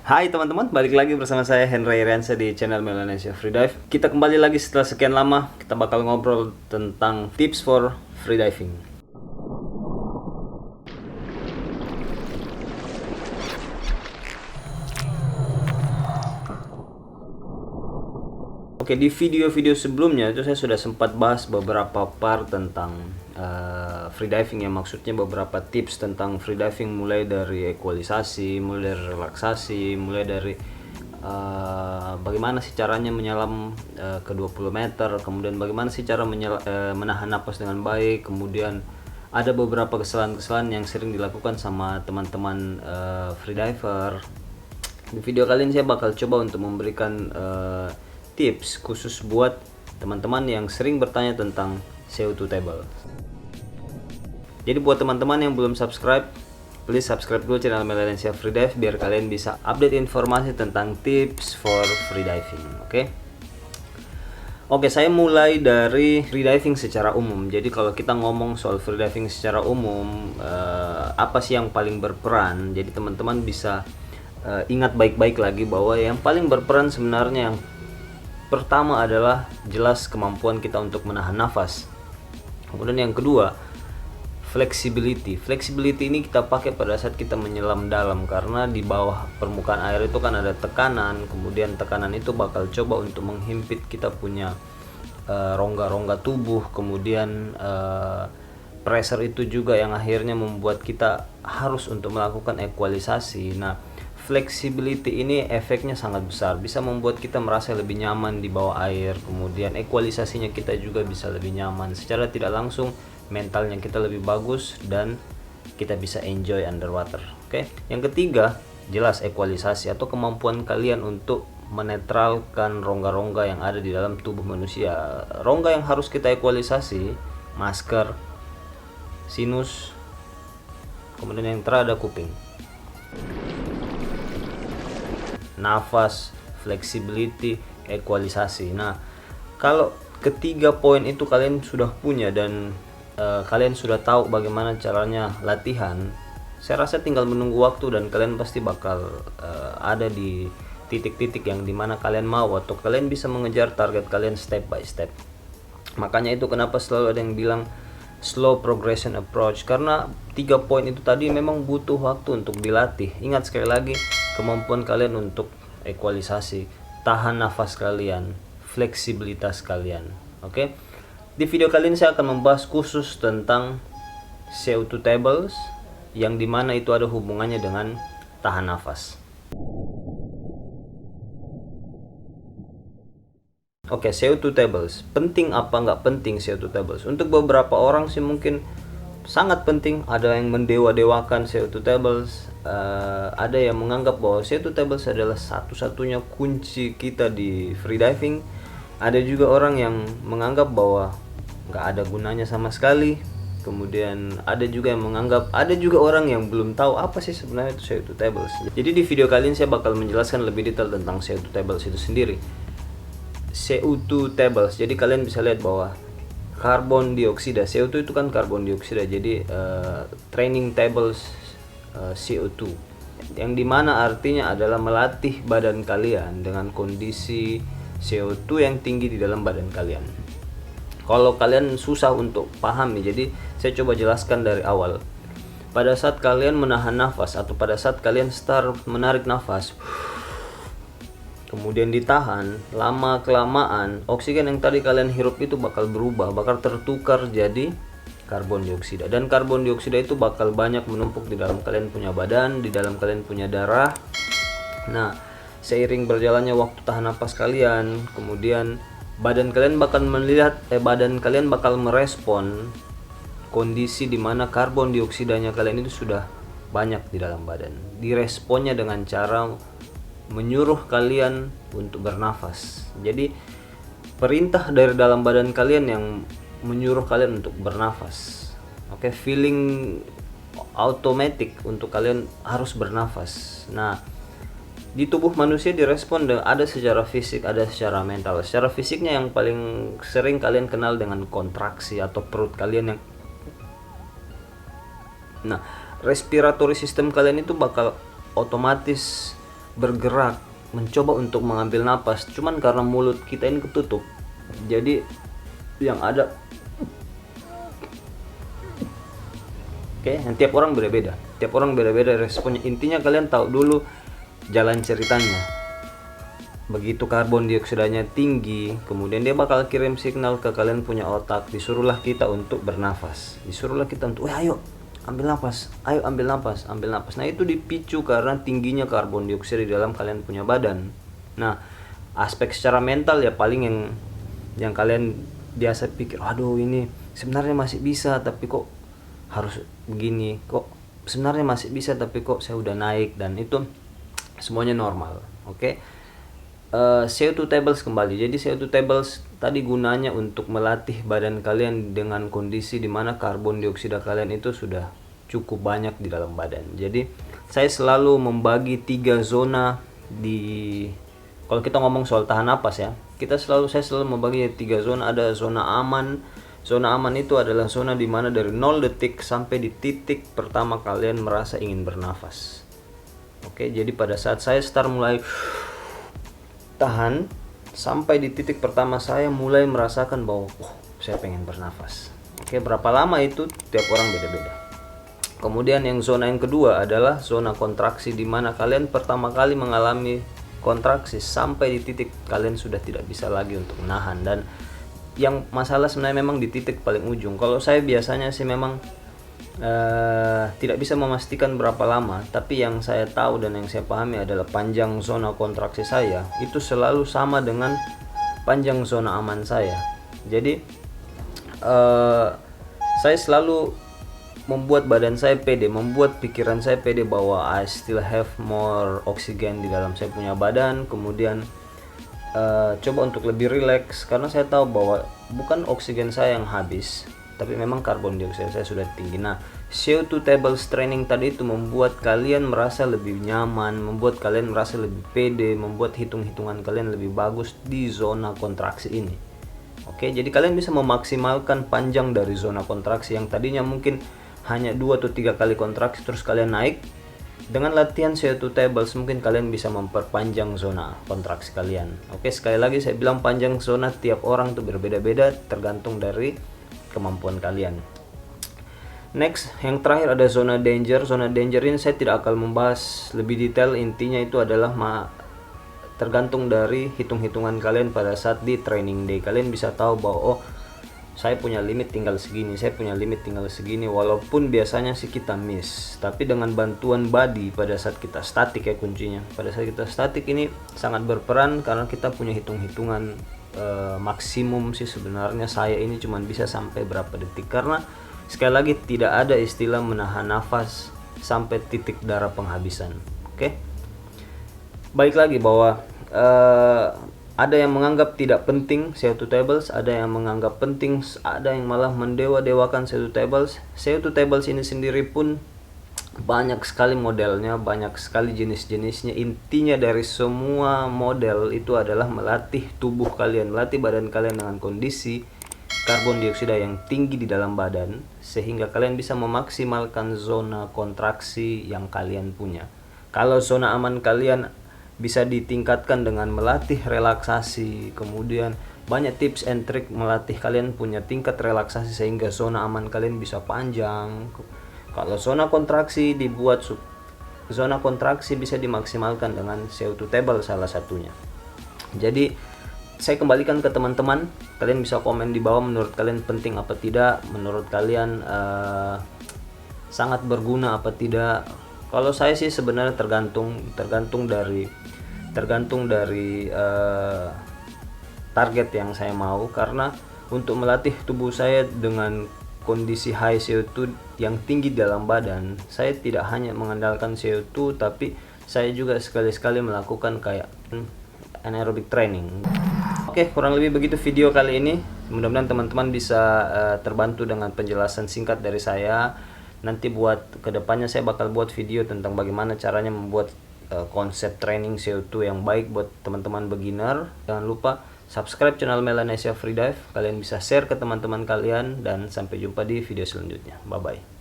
Hai teman-teman, balik lagi bersama saya Hendra Iriansyah di channel Melanesia Freedive. Kita kembali lagi setelah sekian lama. Kita bakal ngobrol tentang tips for freediving. Oke, di video-video sebelumnya itu saya sudah sempat bahas beberapa part tentang freediving, ya, maksudnya beberapa tips tentang freediving, mulai dari equalisasi, mulai dari relaksasi, mulai dari bagaimana sih caranya menyelam ke 20 meter, kemudian bagaimana sih cara menahan napas dengan baik, kemudian ada beberapa kesalahan-kesalahan yang sering dilakukan sama teman-teman freediver. Di video kali ini saya bakal coba untuk memberikan tips khusus buat teman-teman yang sering bertanya tentang CO2 table. Jadi buat teman-teman yang belum subscribe, please subscribe dulu channel Melanesia Freedive biar kalian bisa update informasi tentang tips for freediving. Oke, saya mulai dari freediving secara umum. Jadi kalau kita ngomong soal freediving secara umum, apa sih yang paling berperan? Jadi teman-teman bisa ingat baik-baik lagi bahwa yang paling berperan sebenarnya yang pertama adalah jelas kemampuan kita untuk menahan nafas. Kemudian yang kedua, flexibility. Flexibility ini kita pakai pada saat kita menyelam dalam, karena di bawah permukaan air itu kan ada tekanan, kemudian tekanan itu bakal coba untuk menghimpit kita punya rongga-rongga tubuh, kemudian pressure itu juga yang akhirnya membuat kita harus untuk melakukan equalisasi. Nah, flexibility ini efeknya sangat besar, bisa membuat kita merasa lebih nyaman di bawah air, kemudian equalisasinya kita juga bisa lebih nyaman. Secara tidak langsung mentalnya kita lebih bagus dan kita bisa enjoy underwater. Yang ketiga, jelas equalisasi atau kemampuan kalian untuk menetralkan rongga-rongga yang ada di dalam tubuh manusia. Rongga yang harus kita equalisasi, masker, sinus, kemudian yang terakhir ada kuping. Nafas, flexibility, equalisasi. Nah, kalau ketiga poin itu kalian sudah punya dan kalian sudah tahu bagaimana caranya latihan, saya rasa tinggal menunggu waktu dan kalian pasti bakal ada di titik-titik yang dimana kalian mau, atau kalian bisa mengejar target kalian step by step. Makanya itu kenapa selalu ada yang bilang slow progression approach, karena 3 poin itu tadi memang butuh waktu untuk dilatih. Ingat sekali lagi, kemampuan kalian untuk equalisasi, tahan nafas kalian, fleksibilitas kalian. Di video kali ini saya akan membahas khusus tentang CO2 tables, yang dimana itu ada hubungannya dengan tahan nafas. CO2 tables, penting apa nggak penting CO2 tables? Untuk beberapa orang sih mungkin sangat penting. Ada yang mendewa-dewakan CO2 tables, ada yang menganggap bahwa CO2 tables adalah satu-satunya kunci kita di freediving. Ada juga orang yang menganggap bahwa nggak ada gunanya sama sekali. Kemudian ada juga yang menganggap, ada juga orang yang belum tahu apa sih sebenarnya itu CO2 tables. Jadi di video kali ini saya bakal menjelaskan lebih detail tentang CO2 tables itu sendiri. CO2 tables, jadi kalian bisa lihat bahwa karbon dioksida, CO2 itu kan karbon dioksida, jadi training tables CO2, yang dimana artinya adalah melatih badan kalian dengan kondisi CO2 yang tinggi di dalam badan kalian. Kalau kalian susah untuk pahami, jadi saya coba jelaskan dari awal. Pada saat kalian menahan nafas atau pada saat kalian start menarik nafas, kemudian ditahan, lama kelamaan oksigen yang tadi kalian hirup itu bakal berubah, bakal tertukar jadi karbon dioksida, dan karbon dioksida itu bakal banyak menumpuk di dalam kalian punya badan, di dalam kalian punya darah. Nah, seiring berjalannya waktu tahan napas kalian, kemudian badan kalian bakal merespon kondisi dimana karbon dioksidanya kalian itu sudah banyak di dalam badan. Diresponnya dengan cara menyuruh kalian untuk bernafas. Jadi perintah dari dalam badan kalian yang menyuruh kalian untuk bernafas. Feeling automatic untuk kalian harus bernafas. Nah, di tubuh manusia direspon ada secara fisik, ada secara mental. Secara fisiknya yang paling sering kalian kenal dengan kontraksi atau perut kalian yang respiratory system kalian itu bakal otomatis bergerak, mencoba untuk mengambil napas, cuman karena mulut kita ini ketutup, jadi yang ada yang tiap orang beda-beda responnya. Intinya kalian tahu dulu jalan ceritanya. Begitu karbon dioksidanya tinggi, kemudian dia bakal kirim signal ke kalian punya otak, disuruhlah kita untuk bernafas, disuruhlah kita untuk ayo ambil nafas, ayo ambil nafas. Nah itu dipicu karena tingginya karbon dioksida di dalam kalian punya badan. Nah aspek secara mental ya paling yang kalian biasa pikir, aduh ini sebenarnya masih bisa tapi kok harus begini, kok sebenarnya masih bisa tapi kok saya udah naik, dan itu semuanya normal. Oke. CO2 tables kembali. Jadi CO2 tables tadi gunanya untuk melatih badan kalian dengan kondisi dimana karbon dioksida kalian itu sudah cukup banyak di dalam badan. Jadi saya selalu membagi 3 zona kalau kita ngomong soal tahan napas ya, saya selalu membagi 3 zona. Ada zona aman. Zona aman itu adalah zona dimana dari 0 detik sampai di titik pertama kalian merasa ingin bernafas. Oke, jadi pada saat saya start mulai tahan sampai di titik pertama saya mulai merasakan bahwa saya pengen bernafas. Oke, berapa lama itu tiap orang beda-beda. Kemudian yang zona yang kedua adalah zona kontraksi, dimana kalian pertama kali mengalami kontraksi sampai di titik kalian sudah tidak bisa lagi untuk menahan. Dan yang masalah sebenarnya memang di titik paling ujung. Kalau saya biasanya sih memang tidak bisa memastikan berapa lama, tapi yang saya tahu dan yang saya pahami adalah panjang zona kontraksi saya itu selalu sama dengan panjang zona aman saya. Jadi saya selalu membuat badan saya pede, membuat pikiran saya pede bahwa I still have more oxygen di dalam saya punya badan. Kemudian coba untuk lebih rileks, karena saya tahu bahwa bukan oksigen saya yang habis, tapi memang karbon dioksida saya sudah tinggi. Nah, CO2 tables training tadi itu membuat kalian merasa lebih nyaman, membuat kalian merasa lebih pede, membuat hitung-hitungan kalian lebih bagus di zona kontraksi ini. Oke, jadi kalian bisa memaksimalkan panjang dari zona kontraksi yang tadinya mungkin hanya 2 atau 3 kali kontraksi terus kalian naik. Dengan latihan CO2 tables mungkin kalian bisa memperpanjang zona kontraksi kalian. Oke, sekali lagi saya bilang panjang zona tiap orang itu berbeda-beda tergantung dari kemampuan kalian. Next, yang terakhir ada zona danger. Zona danger ini saya tidak akan membahas lebih detail. Intinya itu adalah tergantung dari hitung-hitungan kalian pada saat di training day. Kalian bisa tahu bahwa saya punya limit tinggal segini, walaupun biasanya sih kita miss, tapi dengan bantuan body pada saat kita statik ya kuncinya. Pada saat kita statik ini sangat berperan karena kita punya hitung-hitungan maksimum sih sebenarnya saya ini cuma bisa sampai berapa detik, karena sekali lagi tidak ada istilah menahan nafas sampai titik darah penghabisan. Oke. Baik lagi bahwa ada yang menganggap tidak penting CO2 tables, ada yang menganggap penting, ada yang malah mendewa-dewakan CO2 tables. CO2 tables ini sendiri pun banyak sekali modelnya, banyak sekali jenis-jenisnya. Intinya dari semua model itu adalah melatih tubuh kalian, melatih badan kalian dengan kondisi karbon dioksida yang tinggi di dalam badan, sehingga kalian bisa memaksimalkan zona kontraksi yang kalian punya. Kalau zona aman kalian bisa ditingkatkan dengan melatih relaksasi, kemudian banyak tips and trick melatih kalian punya tingkat relaksasi sehingga zona aman kalian bisa panjang. Kalau zona kontraksi zona kontraksi bisa dimaksimalkan dengan CO2 table salah satunya. Jadi saya kembalikan ke teman-teman, kalian bisa komen di bawah menurut kalian penting apa tidak, menurut kalian sangat berguna apa tidak. Kalau saya sih sebenarnya tergantung dari target yang saya mau, karena untuk melatih tubuh saya dengan kondisi high CO2 yang tinggi dalam badan, saya tidak hanya mengandalkan CO2 tapi saya juga sekali-sekali melakukan kayak anaerobic training. Oke, kurang lebih begitu video kali ini. Mudah-mudahan teman-teman bisa terbantu dengan penjelasan singkat dari saya. Nanti buat kedepannya saya bakal buat video tentang bagaimana caranya membuat konsep training CO2 yang baik buat teman-teman beginner. Jangan lupa subscribe channel Melanesia Freedive. Kalian bisa share ke teman-teman kalian, dan sampai jumpa di video selanjutnya. Bye bye.